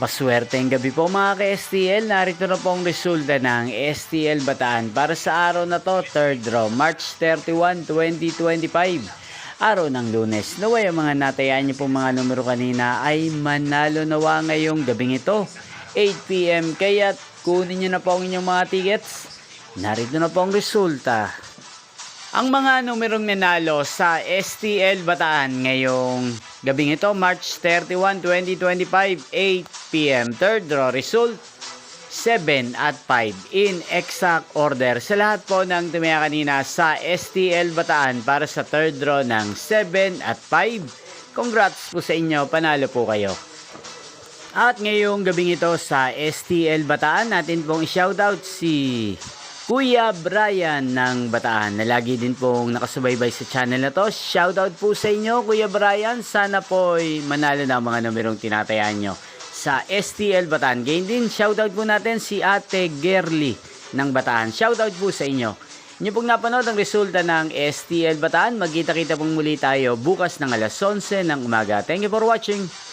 Maswerteng gabi po mga ka-STL. Narito na po ang resulta ng STL Bataan para sa araw na to, 3rd draw, March 31, 2025. Araw ng Lunes. Naway ang mga natayaan niyo pong mga numero kanina ay manalo nawa ngayong gabing ito, 8 PM. Kaya't kunin niyo na po ang inyong mga tickets. Narito na po ang resulta. Ang mga numerong nanalo sa STL Bataan ngayong gabing ito, March 31, 2025, 8 PM. Third draw result, 7 at 5 in exact order. Sa lahat po ng tumaya kanina sa STL Bataan para sa third draw ng 7 at 5, congrats po sa inyo, panalo po kayo. At ngayong gabing ito sa STL Bataan, natin pong i-shoutout si Kuya Brian ng Bataan na lagi din pong nakasubaybay sa channel na to. Shoutout po sa inyo, Kuya Brian. Sana po'y manalo na ang mga numerong tinatayaan nyo sa STL Bataan. Gain din, shoutout po natin si Ate Gerly ng Bataan. Shoutout po sa inyo. Inyo pong napanood ang resulta ng STL Bataan. Magkita-kita pong muli tayo bukas ng alas 11 ng umaga. Thank you for watching.